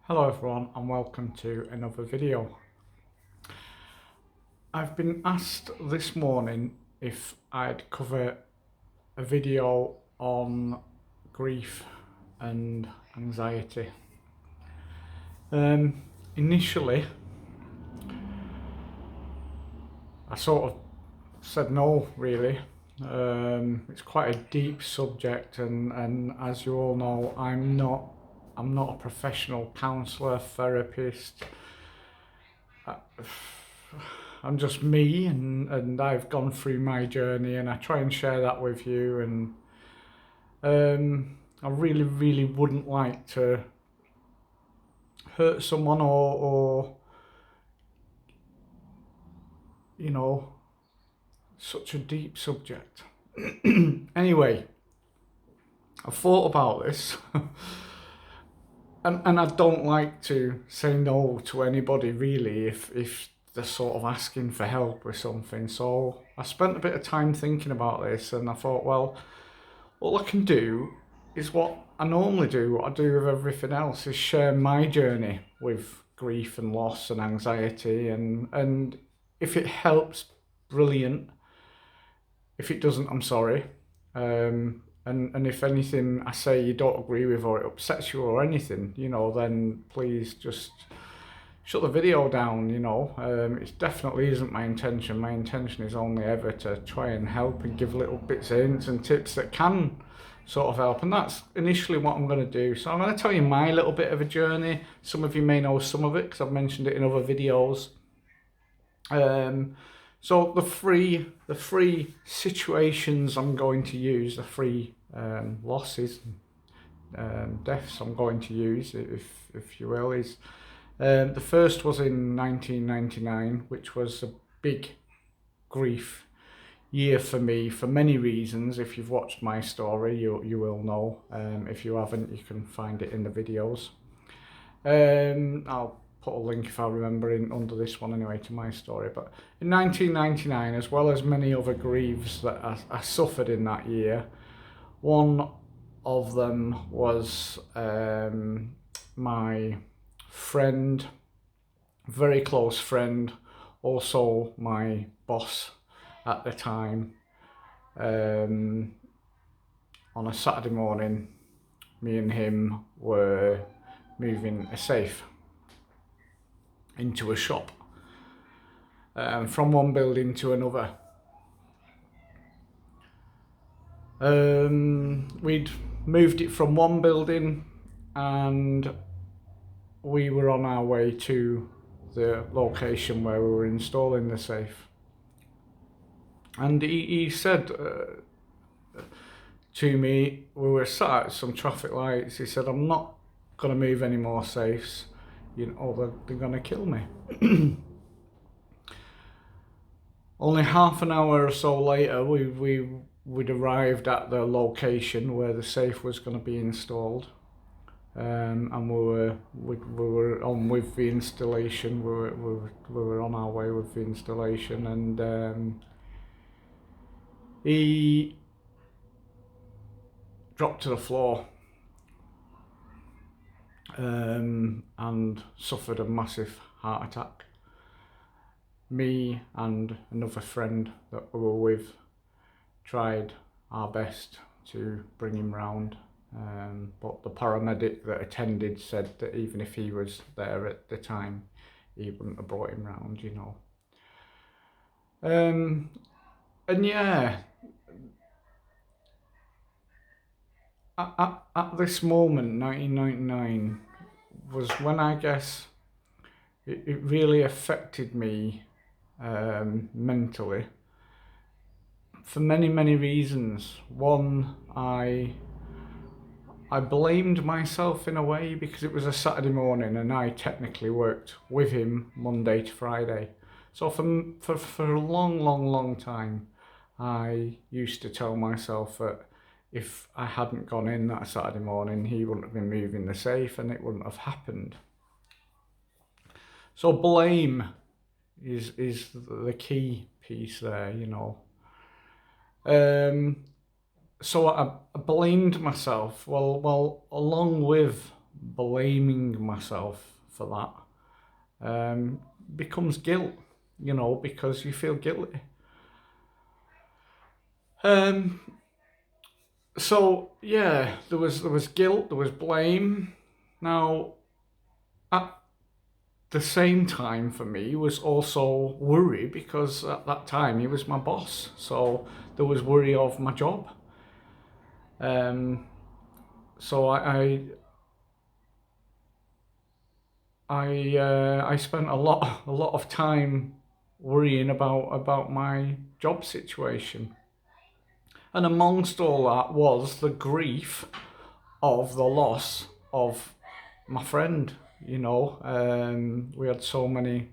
Hello everyone and welcome to another video. I've been asked this morning if I'd cover a video on grief and anxiety. Initially I sort of said no really. It's quite a deep subject and as you all know I'm not a professional counsellor, therapist. I'm just me and I've gone through my journey and I try and share that with you, and I really wouldn't like to hurt someone or you know, such a deep subject. Anyway, I thought about this and I don't like to say no to anybody really if they're sort of asking for help with something. So I spent a bit of time thinking about this and I thought, well, all I can do is what I normally do, what I do with everything else, is share my journey with grief and loss and anxiety, and if it helps, brilliant. If it doesn't, I'm sorry. And if anything I say you don't agree with or it upsets you or anything, then please just shut the video down, It definitely isn't my intention. My intention is only ever to try and help and give little bits of hints and tips that can sort of help. And that's initially what I'm going to do. So I'm going to tell you my little bit of a journey. Some of you may know some of it because I've mentioned it in other videos. So the three situations I'm going to use, the three losses, deaths I'm going to use, if you will, is the first was in 1999, which was a big grief year for me for many reasons. If you've watched my story, you will know. If you haven't, you can find it in the videos. I'll put a link if I remember under this one anyway to my story. But in 1999, as well as many other griefs that I suffered in that year, one of them was my friend, very close friend, also my boss at the time. On a Saturday morning, me and him were moving a safe into a shop, from one building to another. We'd moved it from one building and we were on our way to the location where we were installing the safe. And he said to me, we were sat at some traffic lights, he said, "I'm not going to move any more safes, they're going to kill me." Only half an hour or so later, we'd arrived at the location where the safe was going to be installed. And we were on with the installation. We were on our way with the installation, and he dropped to the floor and suffered a massive heart attack. Me and another friend that we were with tried our best to bring him round. But the paramedic that attended said that even if he was there at the time, he wouldn't have brought him round, And yeah, at this moment, 1999, was when I guess it really affected me mentally for many reasons. One, I blamed myself in a way because it was a Saturday morning and I technically worked with him Monday to Friday. So for a long time, I used to tell myself that if I hadn't gone in that Saturday morning, he wouldn't have been moving the safe and it wouldn't have happened. So blame is the key piece there, So I blamed myself. Well, along with blaming myself for that becomes guilt, because you feel guilty. So yeah, there was guilt, there was blame. Now, at the same time for me was also worry, because at that time he was my boss. So there was worry of my job. So I spent a lot of time worrying about my job situation. And amongst all that was the grief of the loss of my friend. We had so many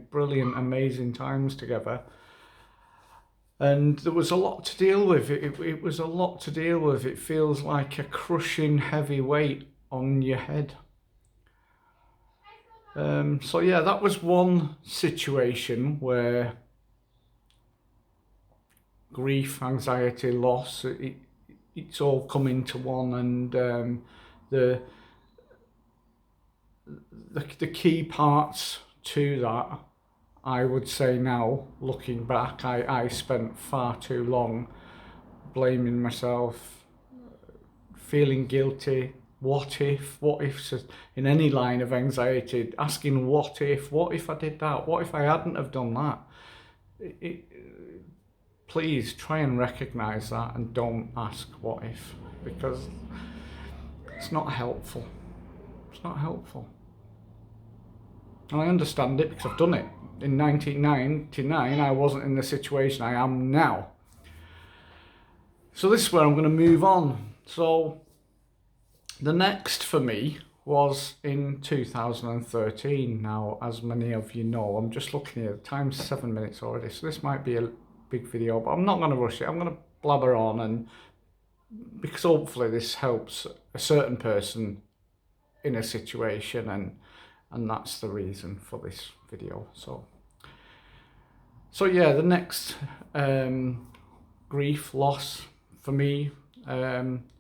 brilliant, amazing times together, and there was a lot to deal with. It was a lot to deal with. It feels like a crushing heavy weight on your head. So yeah, that was one situation where grief, anxiety, loss, it's all come into one, and the key parts to that, I would say now, looking back, I spent far too long blaming myself, feeling guilty. What if in any line of anxiety, asking what if I did that, what if I hadn't have done that. Please try and recognize that and don't ask what if, because it's not helpful. It's not helpful. And I understand it because I've done it. In 1999, I wasn't in the situation I am now. So this is where I'm going to move on. So the next for me was in 2013. Now, as many of you know, I'm just looking at the time's 7 minutes already, so this might be a big video, but I'm not going to rush it. I'm going to blabber on, and because hopefully this helps a certain person in a situation, and that's the reason for this video. So yeah, the next grief, loss for me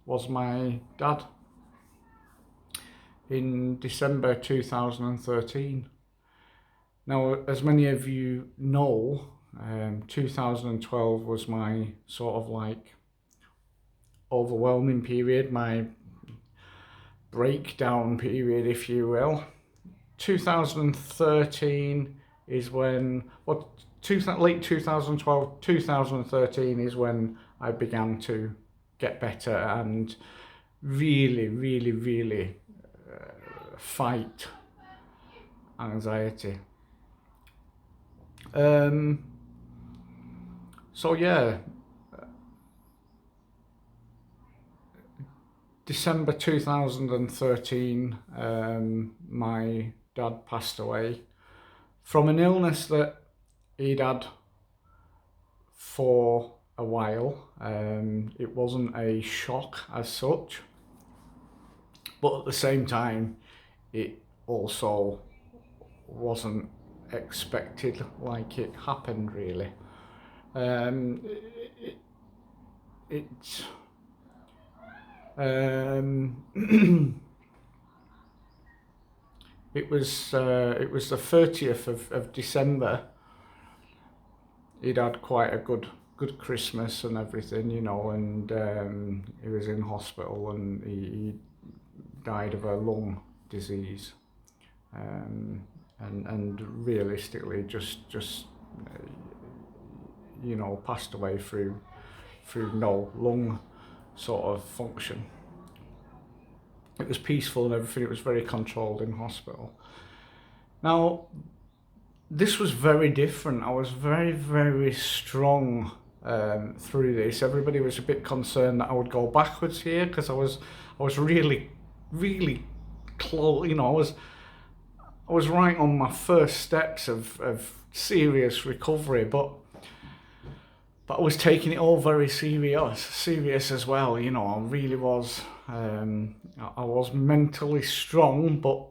was my dad in December 2013. Now, as many of you know, 2012 was my sort of like overwhelming period, my breakdown period, if you will. 2013 is when, late 2012, 2013 is when I began to get better and really fight anxiety. So yeah, December 2013, my dad passed away from an illness that he'd had for a while. It wasn't a shock as such, but at the same time, it also wasn't expected, like it happened really. It was the 30th of December. He'd had quite a good Christmas and everything, and he was in hospital, and he died of a lung disease, and realistically just passed away through no lung sort of function. It was peaceful and everything. It was very controlled in hospital. Now, this was very different. I was very strong through this. Everybody was a bit concerned that I would go backwards here, because I was really close. I was right on my first steps of serious recovery, but I was taking it all very serious as well. I really was. I was mentally strong, but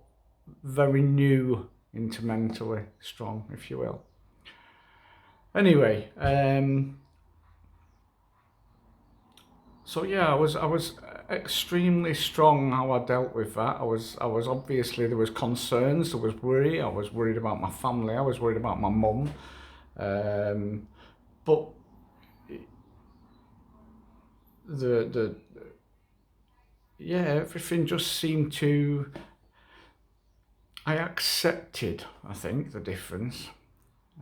very new into mentally strong, if you will. Anyway, So yeah, I was extremely strong how I dealt with that. I was obviously, there was concerns, there was worry. I was worried about my family. I was worried about my mum. Um, but the yeah, everything just seemed to. I accepted. I think the difference.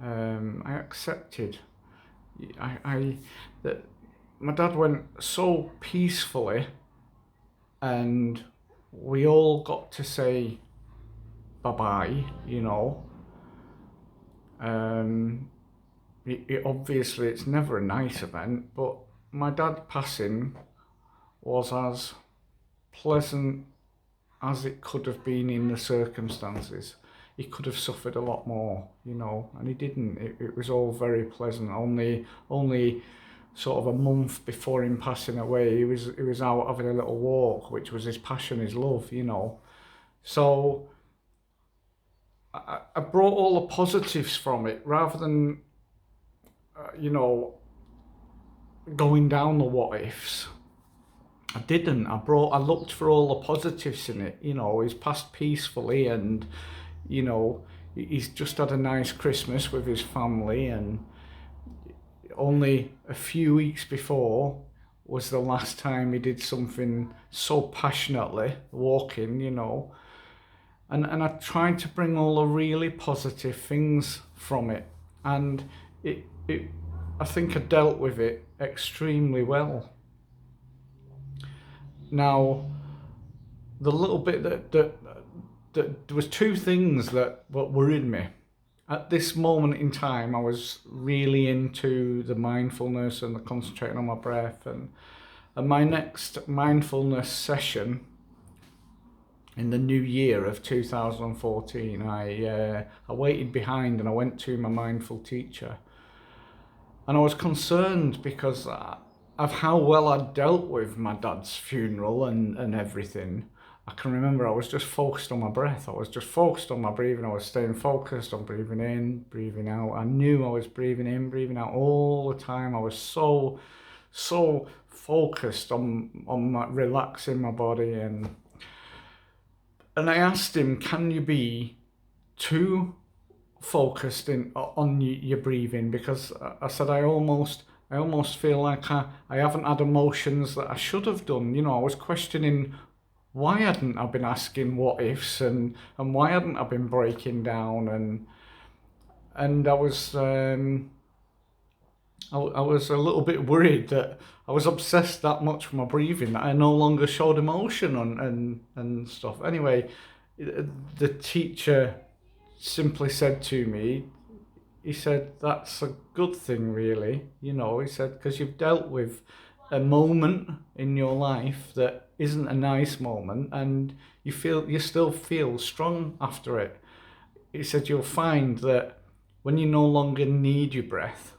I accepted. I that my dad went so peacefully, and we all got to say bye bye. Um, obviously it's never a nice event, but my dad passing was as pleasant as it could have been in the circumstances. He could have suffered a lot more, and he didn't. It was all very pleasant. Only sort of a month before him passing away, he was out having a little walk, which was his passion, his love. So I brought all the positives from it rather than, you know, going down the what ifs. I didn't. I looked for all the positives in it. He's passed peacefully, and you know, he's just had a nice Christmas with his family, and only a few weeks before was the last time he did something so passionately, walking. And I tried to bring all the really positive things from it, and it I think I dealt with it extremely well. Now, the little bit that there was two things that what worried me. At this moment in time, I was really into the mindfulness and the concentrating on my breath, and my next mindfulness session in the new year of 2014, I waited behind and I went to my mindful teacher, and I was concerned because of how well I'd dealt with my dad's funeral and everything. I can remember I was just focused on my breath. I was just focused on my breathing. I was staying focused on breathing in, breathing out. I knew I was breathing in, breathing out all the time. I was so focused on relaxing my body, and I asked him, "Can you be too focused on your breathing?" Because I said I almost feel like I haven't had emotions that I should have done. I was questioning why hadn't I been asking what ifs, and why hadn't I been breaking down, and I was a little bit worried that I was obsessed that much with my breathing that I no longer showed emotion and stuff. Anyway, the teacher simply said to me, he said, "That's a good thing, really." He said, "Because you've dealt with a moment in your life that isn't a nice moment, and you still feel strong after it." He said, "You'll find that when you no longer need your breath,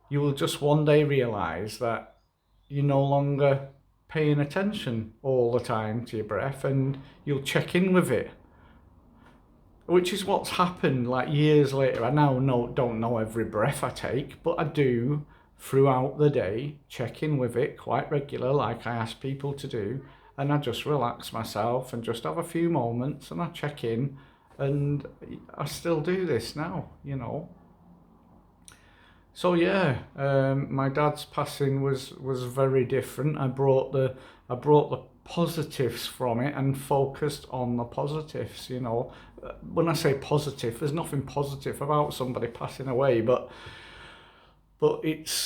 you will just one day realize that you're no longer paying attention all the time to your breath, and you'll check in with it." Which is what's happened like years later. I now don't know every breath I take, but I do throughout the day check in with it quite regular, like I ask people to do, and I just relax myself and just have a few moments and I check in, and I still do this now. So yeah, my dad's passing was very different. I brought the positives from it and focused on the positives. When I say positive, there's nothing positive about somebody passing away, but it's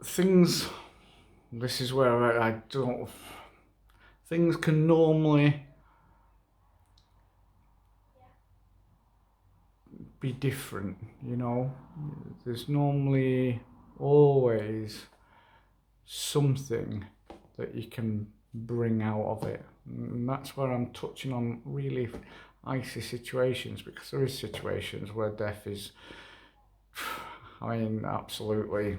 things. This is where I don't. Things can normally be different. There's normally always something that you can bring out of it, and that's where I'm touching on really icy situations, because there is situations where death is, I mean, absolutely,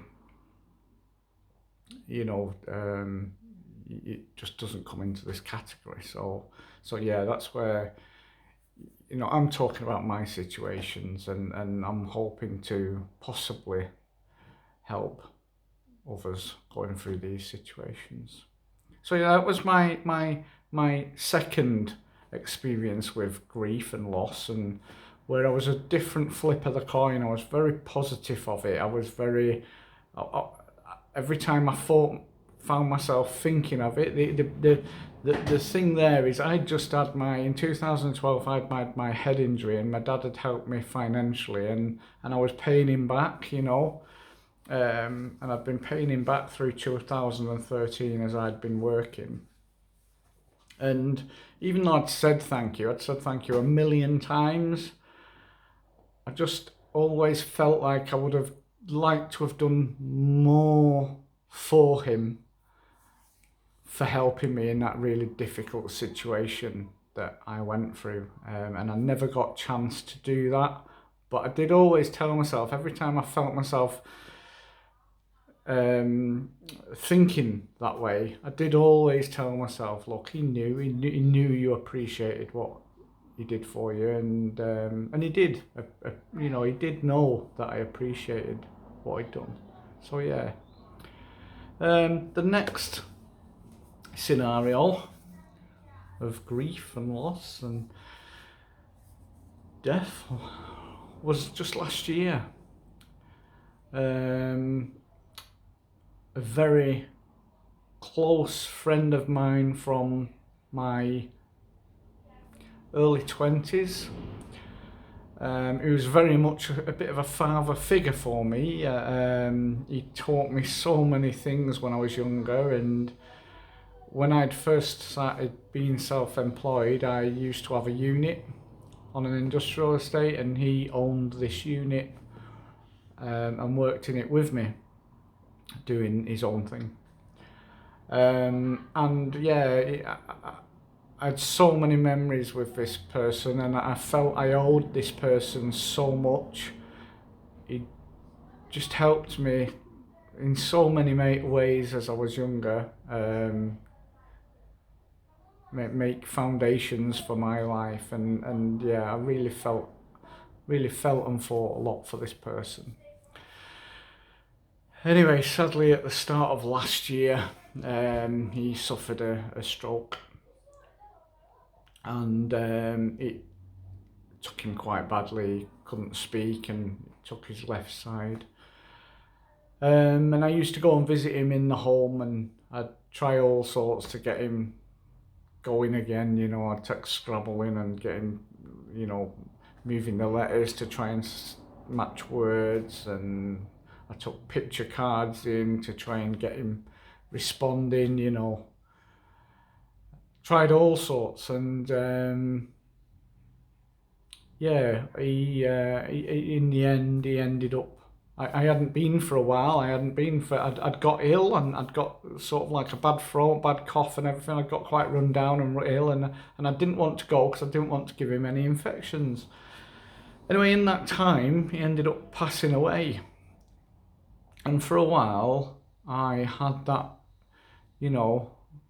it just doesn't come into this category. So yeah, that's where, I'm talking about my situations, and I'm hoping to possibly help others going through these situations. So yeah, that was my second experience with grief and loss, and where I was a different flip of the coin. I was very positive of it. I was very every time I found myself thinking of it. The thing there is, I just had in 2012 I had my head injury, and my dad had helped me financially, and I was paying him back, and I'd been paying him back through 2013 as I'd been working. And even though I'd said thank you a million times, I just always felt like I would have liked to have done more for him, for helping me in that really difficult situation that I went through. And I never got a chance to do that. But I did always tell myself, every time I felt myself thinking that way, I did always tell myself, look, he knew you appreciated what he did for you, and he did. He did know that I appreciated what he'd done. So yeah. The next scenario of grief and loss and death was just last year. A very close friend of mine from my early 20s, he was very much a bit of a father figure for me. He taught me so many things when I was younger, and when I'd first started being self-employed, I used to have a unit on an industrial estate, and he owned this unit and worked in it with me, doing his own thing. And yeah, I had so many memories with this person, and I felt I owed this person so much. He just helped me in so many ways as I was younger, make foundations for my life, and yeah, I really felt and thought a lot for this person. Anyway, sadly at the start of last year, he suffered a stroke, and it took him quite badly. He couldn't speak, and it took his left side. And I used to go and visit him in the home, and I'd try all sorts to get him going again. I'd take scrabbling and get him, moving the letters to try and match words, and I took picture cards in to try and get him responding, tried all sorts, and yeah, he in the end, he ended up, I hadn't been for a while. I'd got ill, and I'd got sort of like a bad throat, bad cough and everything. I got quite run down and ill, and I didn't want to go because I didn't want to give him any infections. Anyway, in that time, he ended up passing away. And for a while, I had that,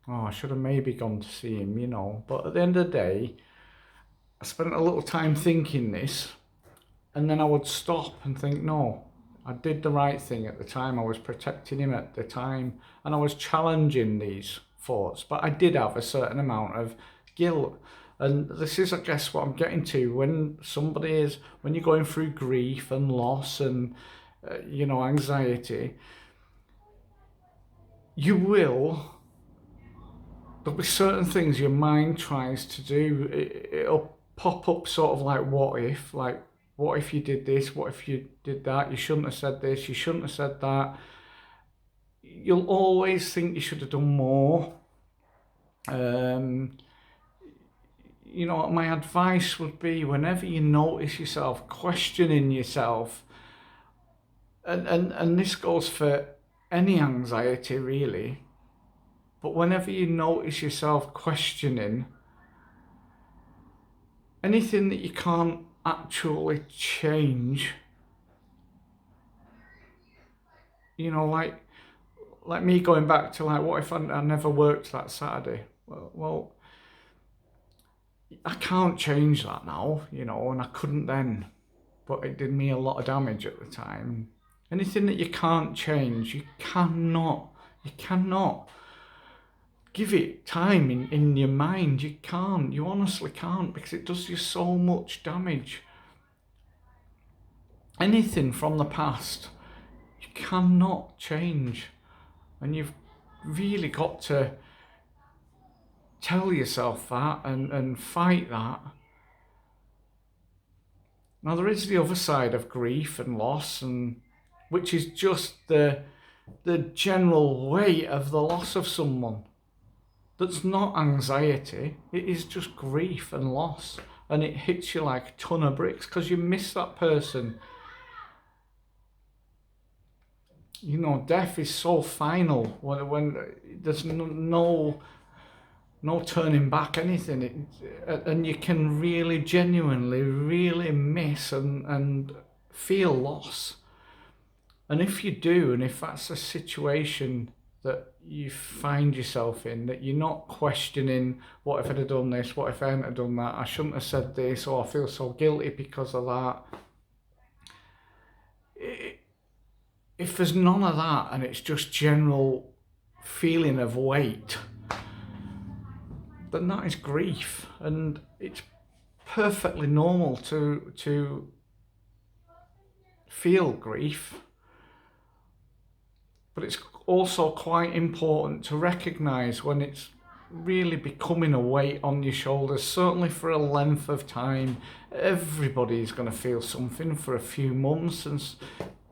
I should have maybe gone to see him, But at the end of the day, I spent a little time thinking this, and then I would stop and think, no, I did the right thing at the time. I was protecting him at the time, and I was challenging these thoughts. But I did have a certain amount of guilt. And this is, I guess, what I'm getting to. When you're going through grief and loss and anxiety, there'll be certain things your mind tries to do. It'll pop up sort of like, what if you did this, what if you did that, you shouldn't have said this, you shouldn't have said that. You'll always think you should have done more. My advice would be, whenever you notice yourself questioning yourself, and this goes for any anxiety really, but whenever you notice yourself questioning anything that you can't actually change, like me going back to what if I never worked that Saturday? Well, I can't change that now, and I couldn't then, but it did me a lot of damage at the time. Anything that you can't change, you cannot give it time in your mind. You can't, you honestly can't, because it does you so much damage. Anything from the past, you cannot change. And you've really got to tell yourself that and fight that. Now there is the other side of grief and loss, and which is just the general weight of the loss of someone. That's not anxiety, it is just grief and loss, and it hits you like a ton of bricks because you miss that person. You know, death is so final when there's no turning back anything, and you can really genuinely really miss and feel loss. And if you do, and if that's a situation that you find yourself in, that you're not questioning, what if I'd have done this, what if I hadn't have done that, I shouldn't have said this, or I feel so guilty because of that. If there's none of that, and it's just general feeling of weight, then that is grief, and it's perfectly normal to feel grief. But it's also quite important to recognise when it's really becoming a weight on your shoulders, certainly for a length of time. Everybody's going to feel something for a few months, and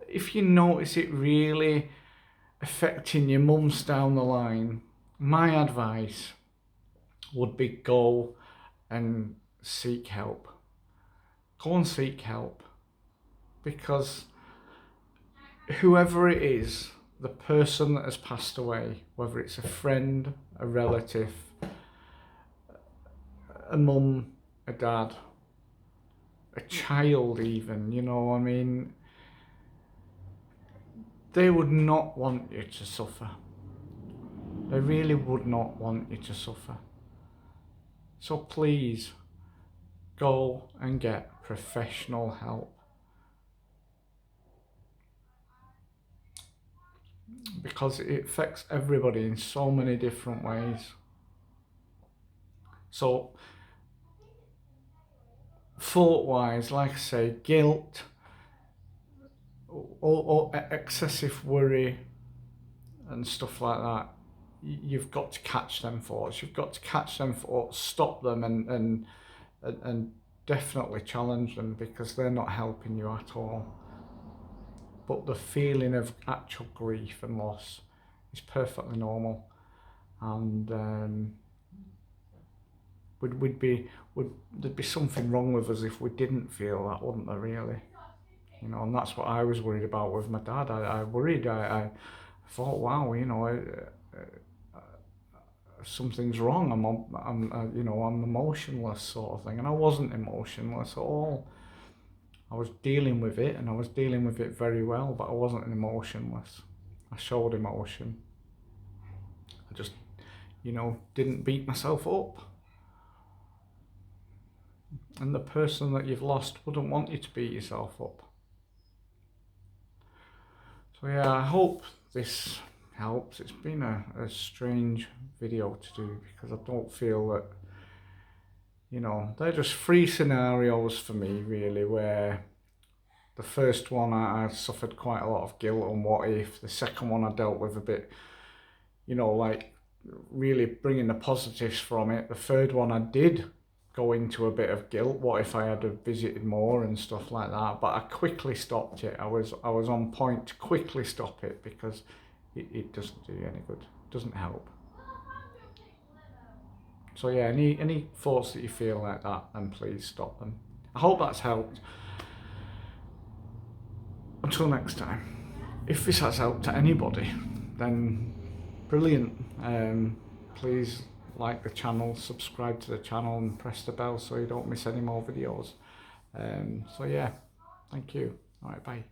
if you notice it really affecting your months down the line, my advice would be go and seek help. Go and seek help, because whoever it is, the person that has passed away, whether it's a friend, a relative, a mum, a dad, a child even, you know, I mean, they would not want you to suffer. They really would not want you to suffer. So please, go and get professional help. Because it affects everybody in so many different ways. So, thought-wise, like I say, guilt, or excessive worry and stuff like that, you've got to catch them thoughts. You've got to catch them thoughts, stop them, and definitely challenge them, because they're not helping you at all. But the feeling of actual grief and loss is perfectly normal, and there'd be something wrong with us if we didn't feel that, wouldn't there, really? You know, and that's what I was worried about with my dad. I worried. I thought, wow, you know, something's wrong. I'm emotionless, sort of thing, and I wasn't emotionless at all. I was dealing with it, and I was dealing with it very well, but I wasn't emotionless. I showed emotion. I just, didn't beat myself up. And the person that you've lost wouldn't want you to beat yourself up. So yeah, I hope this helps. It's been a strange video to do, because I don't feel that, they're just three scenarios for me, really, where the first one I suffered quite a lot of guilt and what if. The second one I dealt with a bit, like really bringing the positives from it. The third one I did go into a bit of guilt. What if I had visited more and stuff like that? But I quickly stopped it. I was on point to quickly stop it, because it doesn't do you any good. It doesn't help. So yeah, any thoughts that you feel like that, then please stop them. I hope that's helped. Until next time, if this has helped to anybody, then brilliant. Please like the channel, subscribe to the channel, and press the bell so you don't miss any more videos. So yeah, thank you. All right, bye.